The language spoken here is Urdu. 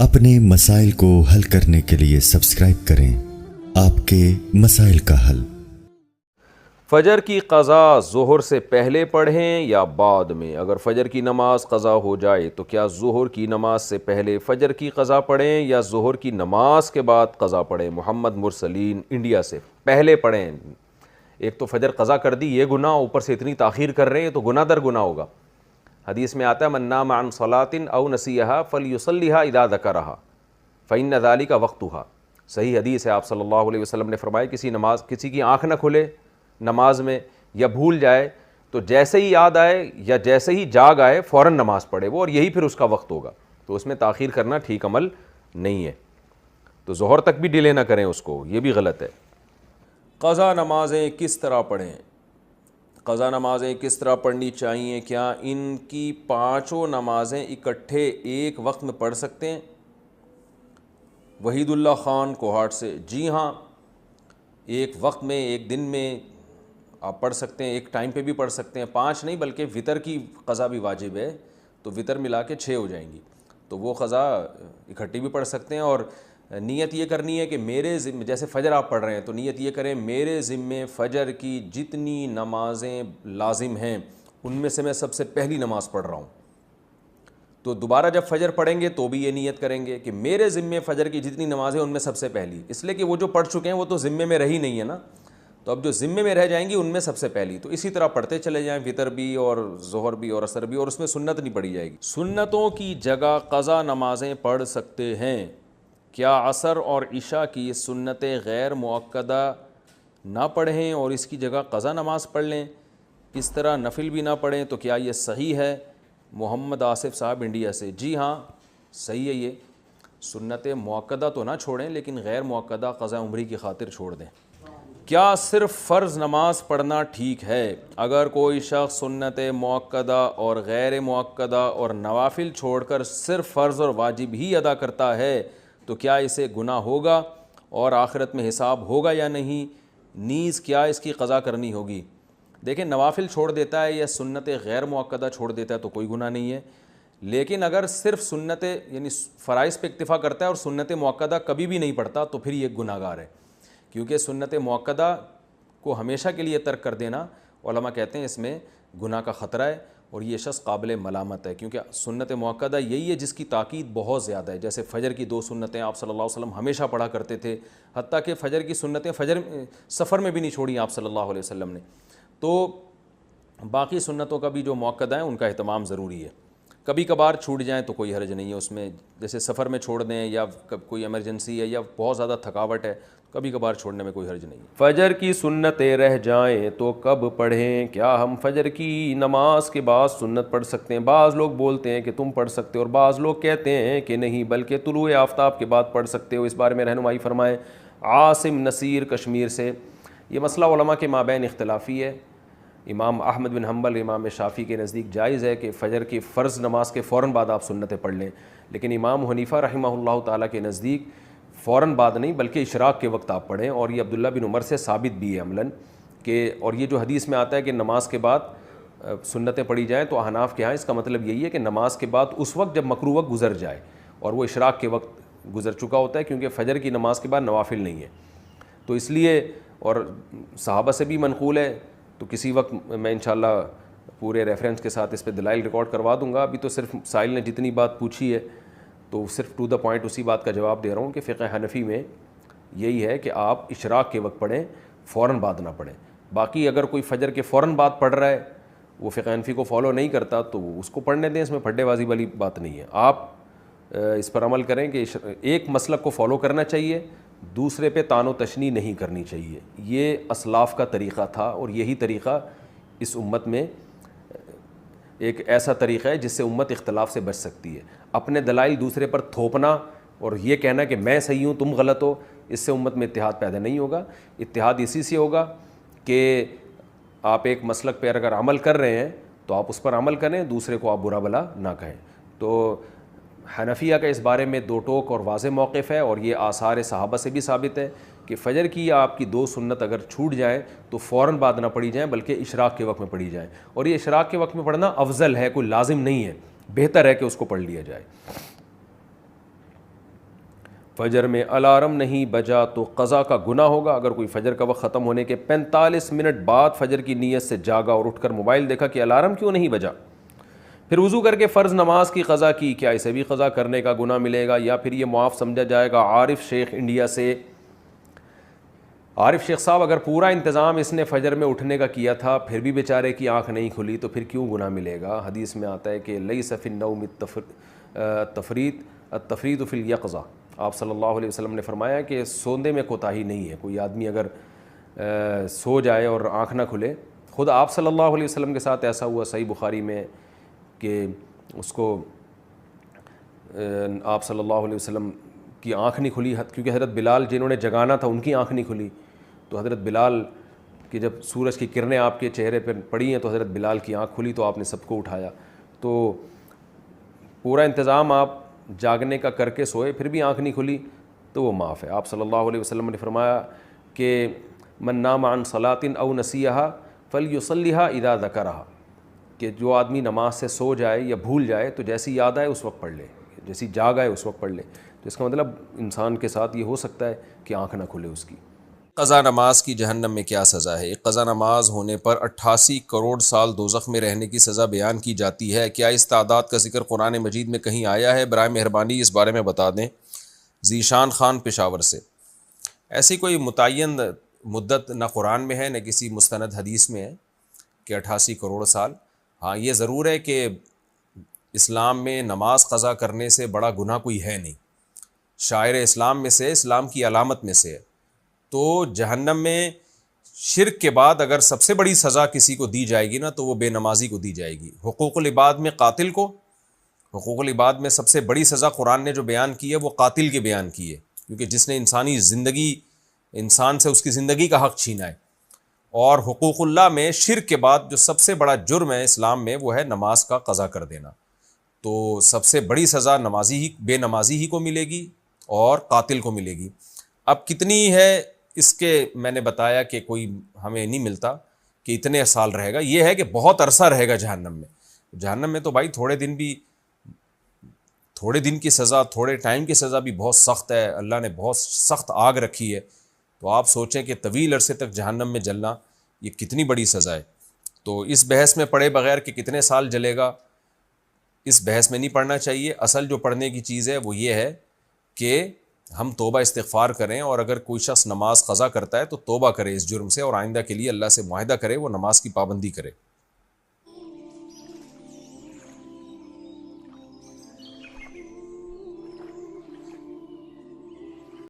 اپنے مسائل کو حل کرنے کے لیے سبسکرائب کریں آپ کے مسائل کا حل۔ فجر کی قضا ظہر سے پہلے پڑھیں یا بعد میں؟ اگر فجر کی نماز قضا ہو جائے تو کیا ظہر کی نماز سے پہلے فجر کی قضا پڑھیں یا ظہر کی نماز کے بعد قضا پڑھیں؟ محمد مرسلین انڈیا سے۔ پہلے پڑھیں۔ ایک تو فجر قضا کر دی، یہ گناہ، اوپر سے اتنی تاخیر کر رہے ہیں تو گناہ در گناہ ہوگا۔ حدیث میں آتا ہے من نام عن صلاۃ او نسیھا فلیصلیھا اذا ذکرھا فإن ذلک وقتھا۔ صحیح حدیث ہے، آپ صلی اللہ علیہ وسلم نے فرمایا کسی کی آنکھ نہ کھلے نماز میں یا بھول جائے تو جیسے ہی یاد آئے یا جیسے ہی جاگ آئے فوراً نماز پڑھے وہ، اور یہی پھر اس کا وقت ہوگا۔ تو اس میں تاخیر کرنا ٹھیک عمل نہیں ہے، تو ظہر تک بھی ڈیلے نہ کریں اس کو، یہ بھی غلط ہے۔ قضا نمازیں کس طرح پڑھیں؟ قضا نمازیں کس طرح پڑھنی چاہیے؟ کیا ان کی پانچوں نمازیں اکٹھے ایک وقت میں پڑھ سکتے ہیں؟ وحید اللہ خان کوہاٹ سے۔ جی ہاں، ایک وقت میں، ایک دن میں آپ پڑھ سکتے ہیں، ایک ٹائم پہ بھی پڑھ سکتے ہیں۔ 5 نہیں بلکہ وطر کی قضا بھی واجب ہے، تو وطر ملا کے 6 ہو جائیں گی، تو وہ قضا اکٹھی بھی پڑھ سکتے ہیں۔ اور نیت یہ کرنی ہے کہ میرے ذمے، جیسے فجر آپ پڑھ رہے ہیں تو نیت یہ کریں میرے ذمے فجر کی جتنی نمازیں لازم ہیں ان میں سے میں سب سے پہلی نماز پڑھ رہا ہوں۔ تو دوبارہ جب فجر پڑھیں گے تو بھی یہ نیت کریں گے کہ میرے ذمے فجر کی جتنی نمازیں ان میں سب سے پہلی، اس لیے کہ وہ جو پڑھ چکے ہیں وہ تو ذمے میں رہی نہیں ہے نا، تو اب جو ذمے میں رہ جائیں گی ان میں سب سے پہلی، تو اسی طرح پڑھتے چلے جائیں، وطر بھی اور ظہر بھی اور عصر بھی، اور اس میں سنت نہیں پڑھی جائے گی۔ سنتوں کی جگہ قضا نمازیں پڑھ سکتے ہیں؟ کیا عصر اور عشاء کی سنتیں غیر مؤکدہ نہ پڑھیں اور اس کی جگہ قضا نماز پڑھ لیں؟ کس طرح نفل بھی نہ پڑھیں تو کیا یہ صحیح ہے؟ محمد آصف صاحب انڈیا سے۔ جی ہاں صحیح ہے، یہ سنت مؤکدہ تو نہ چھوڑیں لیکن غیر مؤکدہ قضا عمری کی خاطر چھوڑ دیں۔ کیا صرف فرض نماز پڑھنا ٹھیک ہے؟ اگر کوئی شخص سنت مؤکدہ اور غیر مؤکدہ اور نوافل چھوڑ کر صرف فرض اور واجب ہی ادا کرتا ہے تو کیا اسے گناہ ہوگا اور آخرت میں حساب ہوگا یا نہیں؟ نیز کیا اس کی قضا کرنی ہوگی؟ دیکھیں، نوافل چھوڑ دیتا ہے یا سنت غیر مؤکدہ چھوڑ دیتا ہے تو کوئی گناہ نہیں ہے، لیکن اگر صرف سنت یعنی فرائض پہ اکتفا کرتا ہے اور سنت مؤکدہ کبھی بھی نہیں پڑھتا تو پھر یہ گناہ گار ہے، کیونکہ سنت مؤکدہ کو ہمیشہ کے لیے ترک کر دینا علماء کہتے ہیں اس میں گناہ کا خطرہ ہے اور یہ شخص قابل ملامت ہے، کیونکہ سنت مؤکدہ یہی ہے جس کی تاکید بہت زیادہ ہے۔ جیسے فجر کی 2 سنتیں آپ صلی اللہ علیہ وسلم ہمیشہ پڑھا کرتے تھے، حتیٰ کہ فجر کی سنتیں سفر میں بھی نہیں چھوڑی آپ صلی اللہ علیہ وسلم نے، تو باقی سنتوں کا بھی جو مؤکدہ ہیں ان کا اہتمام ضروری ہے۔ کبھی کبھار چھوٹ جائیں تو کوئی حرج نہیں ہے اس میں، جیسے سفر میں چھوڑ دیں یا کوئی ایمرجنسی ہے یا بہت زیادہ تھکاوٹ ہے، کبھی کبھار چھوڑنے میں کوئی حرج نہیں ہے۔ فجر کی سنتیں رہ جائیں تو کب پڑھیں؟ کیا ہم فجر کی نماز کے بعد سنت پڑھ سکتے ہیں؟ بعض لوگ بولتے ہیں کہ تم پڑھ سکتے ہو اور بعض لوگ کہتے ہیں کہ نہیں بلکہ طلوع آفتاب کے بعد پڑھ سکتے ہو، اس بارے میں رہنمائی فرمائیں۔ عاصم نصیر کشمیر سے۔ یہ مسئلہ علماء کے مابین اختلافی ہے۔ امام احمد بن حنبل، امام شافعی کے نزدیک جائز ہے کہ فجر کی فرض نماز کے فوراً بعد آپ سنتیں پڑھ لیں، لیکن امام حنیفہ رحمہ اللہ تعالیٰ کے نزدیک فوراً بعد نہیں بلکہ اشراق کے وقت آپ پڑھیں، اور یہ عبداللہ بن عمر سے ثابت بھی ہے عملاً کہ، اور یہ جو حدیث میں آتا ہے کہ نماز کے بعد سنتیں پڑھی جائیں تو احناف کے ہاں اس کا مطلب یہی ہے کہ نماز کے بعد اس وقت جب مکروہ وقت گزر جائے اور وہ اشراق کے وقت گزر چکا ہوتا ہے، کیونکہ فجر کی نماز کے بعد نوافل نہیں ہے، تو اس لیے، اور صحابہ سے بھی منقول ہے، تو کسی وقت میں انشاءاللہ پورے ریفرنس کے ساتھ اس پہ دلائل ریکارڈ کروا دوں گا۔ ابھی تو صرف سائل نے جتنی بات پوچھی ہے تو صرف ٹو دا پوائنٹ اسی بات کا جواب دے رہا ہوں کہ فقہ حنفی میں یہی ہے کہ آپ اشراق کے وقت پڑھیں، فوراً بعد نہ پڑھیں۔ باقی اگر کوئی فجر کے فوراً بعد پڑھ رہا ہے، وہ فقہ حنفی کو فالو نہیں کرتا تو اس کو پڑھنے دیں، اس میں پھڈے بازی والی بات نہیں ہے۔ آپ اس پر عمل کریں کہ ایک مسلک کو فالو کرنا چاہیے، دوسرے پہ طعن و تشنیع نہیں کرنی چاہیے۔ یہ اسلاف کا طریقہ تھا اور یہی طریقہ اس امت میں ایک ایسا طریقہ ہے جس سے امت اختلاف سے بچ سکتی ہے۔ اپنے دلائل دوسرے پر تھوپنا اور یہ کہنا کہ میں صحیح ہوں تم غلط ہو، اس سے امت میں اتحاد پیدا نہیں ہوگا۔ اتحاد اسی سے ہوگا کہ آپ ایک مسلک پہ اگر عمل کر رہے ہیں تو آپ اس پر عمل کریں، دوسرے کو آپ برا بلا نہ کہیں۔ تو حنفیہ کا اس بارے میں 2 ٹوک اور واضح موقف ہے، اور یہ آثار صحابہ سے بھی ثابت ہے کہ فجر کی یا آپ کی 2 سنت اگر چھوٹ جائیں تو فوراً بعد نہ پڑھی جائیں بلکہ اشراق کے وقت میں پڑھی جائیں، اور یہ اشراق کے وقت میں پڑھنا افضل ہے، کوئی لازم نہیں ہے، بہتر ہے کہ اس کو پڑھ لیا جائے۔ فجر میں الارم نہیں بجا تو قضا کا گناہ ہوگا. اگر کوئی فجر کا وقت ختم ہونے کے 45 منٹ بعد فجر کی نیت سے جاگا اور اٹھ کر موبائل دیکھا کہ الارم کیوں نہیں بجا, پھر وضو کر کے فرض نماز کی قضا کی, کیا اسے بھی قضا کرنے کا گناہ ملے گا یا پھر یہ معاف سمجھا جائے گا؟ عارف شیخ انڈیا سے. عارف شیخ صاحب, اگر پورا انتظام اس نے فجر میں اٹھنے کا کیا تھا پھر بھی بیچارے کی آنکھ نہیں کھلی تو پھر کیوں گناہ ملے گا؟ حدیث میں آتا ہے کہ لیس فی النوم التفریط فی الیقظہ. آپ صلی اللہ علیہ وسلم نے فرمایا کہ سوندے میں کوتاہی نہیں ہے. کوئی آدمی اگر سو جائے اور آنکھ نہ کھلے, خود آپ صلی اللہ علیہ وسلم کے ساتھ ایسا ہوا صحیح بخاری میں کہ اس کو آپ صلی اللہ علیہ وسلم کی آنکھ نہیں کھلی, کیونکہ حضرت بلال جنہوں نے جگانا تھا ان کی آنکھ نہیں کھلی, تو حضرت بلال کی جب سورج کی کرنیں آپ کے چہرے پر پڑی ہیں تو حضرت بلال کی آنکھ کھلی تو آپ نے سب کو اٹھایا. تو پورا انتظام آپ جاگنے کا کر کے سوئے پھر بھی آنکھ نہیں کھلی تو وہ معاف ہے. آپ صلی اللہ علیہ وسلم نے فرمایا کہ من نام عن صلاۃ او نسیہا فلیصلیھا اذا ذکرھا, کہ جو آدمی نماز سے سو جائے یا بھول جائے تو جیسی یاد آئے اس وقت پڑھ لے, جیسی جاگ آئے اس وقت پڑھ لے. تو اس کا مطلب انسان کے ساتھ یہ ہو سکتا ہے کہ آنکھ نہ کھلے اس کی. قضا نماز کی جہنم میں کیا سزا ہے؟ ایک قضا نماز ہونے پر 88 کروڑ سال دوزخ میں رہنے کی سزا بیان کی جاتی ہے. کیا اس تعداد کا ذکر قرآن مجید میں کہیں آیا ہے؟ برائے مہربانی اس بارے میں بتا دیں. ذیشان خان پشاور سے. ایسی کوئی متعین مدت نہ قرآن میں ہے نہ کسی مستند حدیث میں ہے کہ 88 کروڑ سال. ہاں یہ ضرور ہے کہ اسلام میں نماز قضا کرنے سے بڑا گناہ کوئی ہے نہیں. شاعر اسلام میں سے, اسلام کی علامت میں سے ہے. تو جہنم میں شرک کے بعد اگر سب سے بڑی سزا کسی کو دی جائے گی نا تو وہ بے نمازی کو دی جائے گی. حقوق العباد میں قاتل کو, حقوق العباد میں سب سے بڑی سزا قرآن نے جو بیان کی ہے وہ قاتل کے بیان کی ہے, کیونکہ جس نے انسانی زندگی, انسان سے اس کی زندگی کا حق چھینا ہے. اور حقوق اللہ میں شرک کے بعد جو سب سے بڑا جرم ہے اسلام میں وہ ہے نماز کا قضا کر دینا. تو سب سے بڑی سزا نمازی ہی, بے نمازی ہی کو ملے گی اور قاتل کو ملے گی. اب کتنی ہے اس کے میں نے بتایا کہ کوئی ہمیں نہیں ملتا کہ اتنے سال رہے گا. یہ ہے کہ بہت عرصہ رہے گا جہنم میں. جہنم میں تو بھائی تھوڑے دن کی سزا, تھوڑے ٹائم کی سزا بھی بہت سخت ہے. اللہ نے بہت سخت آگ رکھی ہے. تو آپ سوچیں کہ طویل عرصے تک جہنم میں جلنا یہ کتنی بڑی سزا ہے. تو اس بحث میں پڑھے بغیر کہ کتنے سال جلے گا, اس بحث میں نہیں پڑھنا چاہیے. اصل جو پڑھنے کی چیز ہے وہ یہ ہے کہ ہم توبہ استغفار کریں, اور اگر کوئی شخص نماز قضا کرتا ہے تو توبہ کرے اس جرم سے, اور آئندہ کے لیے اللہ سے معاہدہ کرے وہ نماز کی پابندی کرے.